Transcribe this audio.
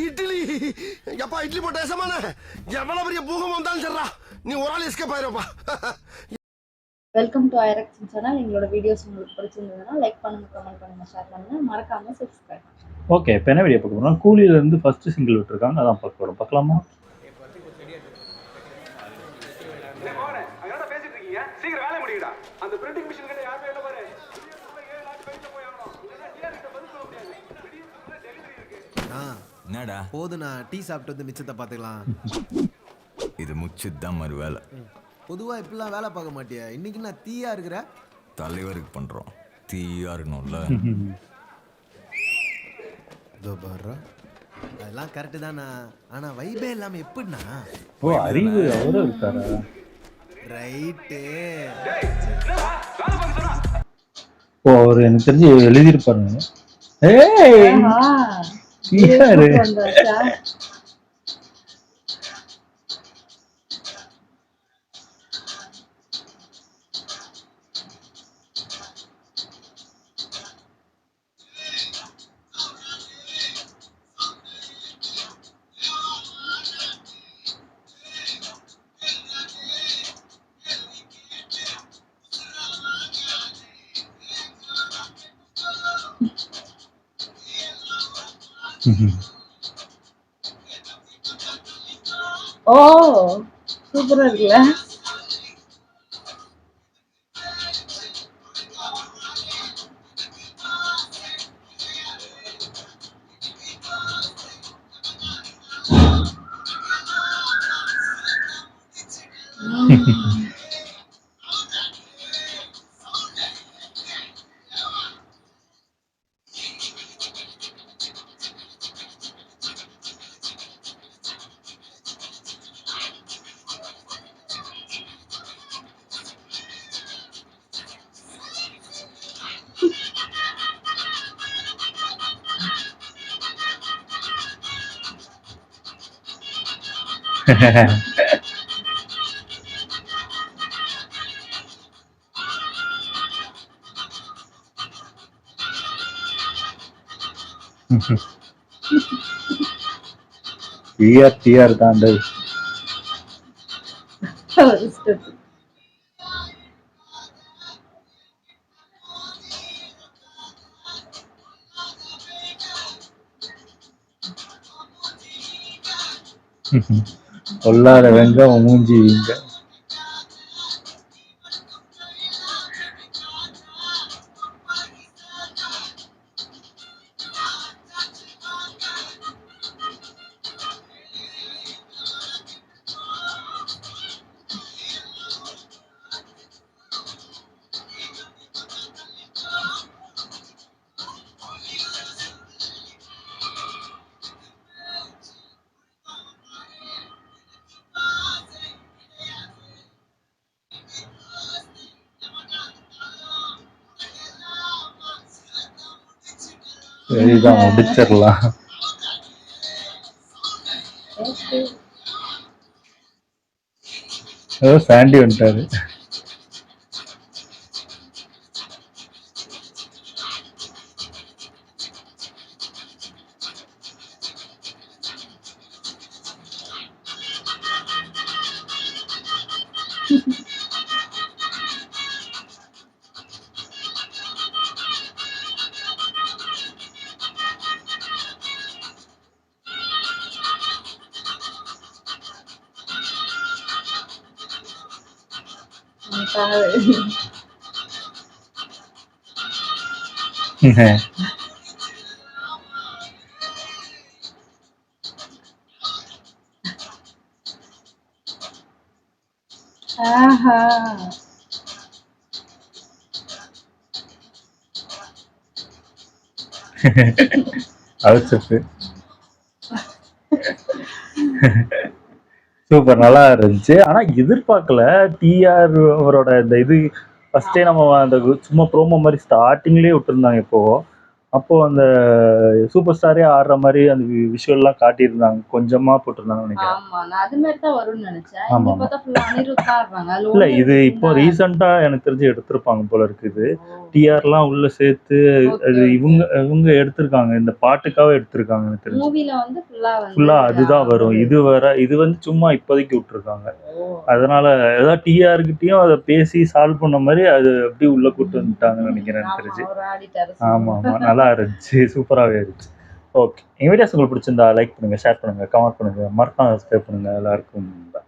இட்லி எப்பா இட்லி போட்ட ஏசமான எவ்வளவு பெரிய பூகம் வந்தாலும் சரிடா நீ ஒரு ஆள் எஸ்கேப் ஆயிருப்பா. வெல்கம் டு ஐரக்ஷன் சேனல். எங்களோட வீடியோஸ் உங்களுக்கு பிடிச்சிருந்ததுன்னா லைக் பண்ணுங்க, கமெண்ட் பண்ணுங்க, ஷேர் பண்ணுங்க, மறக்காம சப்ஸ்கிரைப் பண்ணுங்க. ஓகே, இப்போ என்ன வீடியோ பார்க்க போறோம்? கூலியில இருந்து ஃபர்ஸ்ட் சிங்கிள் விட்டுருக்காங்க, அதான் பார்க்க போறோம். பார்க்கலாமா? சீக்கிரம் வேலை முடியுடா. அந்த பிரிண்டிங் மிஷின் கிட்ட யாருமே இல்ல பாரு. என்னடா போதுண்ணா, டீ சாப்பிட்டு வந்து மிச்சத்தை பார்த்துக்கலாம். இது முச்சுதான் மறு வேலை. பொதுவாக இப்படிலாம் வேலை பார்க்க மாட்டியா? இன்னைக்கு நான் தீயா இருக்கிற தலைவருக்கு பண்றோம், தீயா இருக்கணும்ல. இதோ பாரு, அதெல்லாம் கரெக்டு தானா. ஆனால் வைபே இல்லாமல் எப்படின்னா? ஓ, அறிவு அவரும் இருக்காரா? ரைட்டு. ஓ, அவர் எனக்கு தெரிஞ்சு எழுதியிருப்பாருங்க. ஏய் யாரு? ஓ, சூப்பரா இருக்குல்ல? டிஆர் தாண்டல். கொல்லாத வெங்க மூஞ்சி வீங்க. சரிதான், முடிச்சிடலாம். சாண்டி வந்துட்டாரு. ஆஹா, சூப்பர், நல்லா இருந்துச்சு. ஆனா எதிர்பார்க்கல டிஆர் அவரோட இந்த இது ஃபர்ஸ்டே நம்ம அந்த சும்மா ப்ரோமோ மாதிரி ஸ்டார்டிங்லேயே விட்டுருந்தாங்க. அப்போ அந்த சூப்பர் ஸ்டாரே ஆடுற மாதிரி அந்த விஷுவல்லாம் காட்டியிருந்தாங்க, கொஞ்சமா போட்டிருந்தாங்க நினைக்கிறேன். ஆமா, நான் அது மாதிரி தான் வரும்னு நினைச்சேன். இங்க பார்த்தா ஃபுல்லா அனிருத் ஆடுறாங்க. இல்ல, இது இப்போ ரீசெண்டா எனக்கு தெரிஞ்சு எடுத்திருப்பாங்க போல இருக்குது. டிஆர்லாம் உள்ள சேர்த்து அது இவங்க எடுத்திருக்காங்க, இந்த பாட்டுக்காக எடுத்திருக்காங்க எனக்கு தெரிஞ்சு. மூவில வந்து ஃபுல்லா அதுதான் வரும். இது வந்து சும்மா இப்போதைக்கு விட்டுருக்காங்க. அதனால ஏதாவது டிஆர்கிட்டயும் அதை பேசி சால்வ் பண்ண மாதிரி அது அப்படியே உள்ள கூட்டு வந்துட்டாங்கன்னு நினைக்கிறேன் எனக்கு தெரிஞ்சு. ஆமா ஆமா, நல்லா இருந்துச்சு, சூப்பராகவே இருந்துச்சு. ஓகே, என் வீடியோஸ் உங்களுக்கு பிடிச்சிருந்தா லைக் பண்ணுங்க, ஷேர் பண்ணுங்க, கமெண்ட் பண்ணுங்க, மறக்காம சப்ஸ்கிரைப் பண்ணுங்க. எல்லாருக்கும் bye.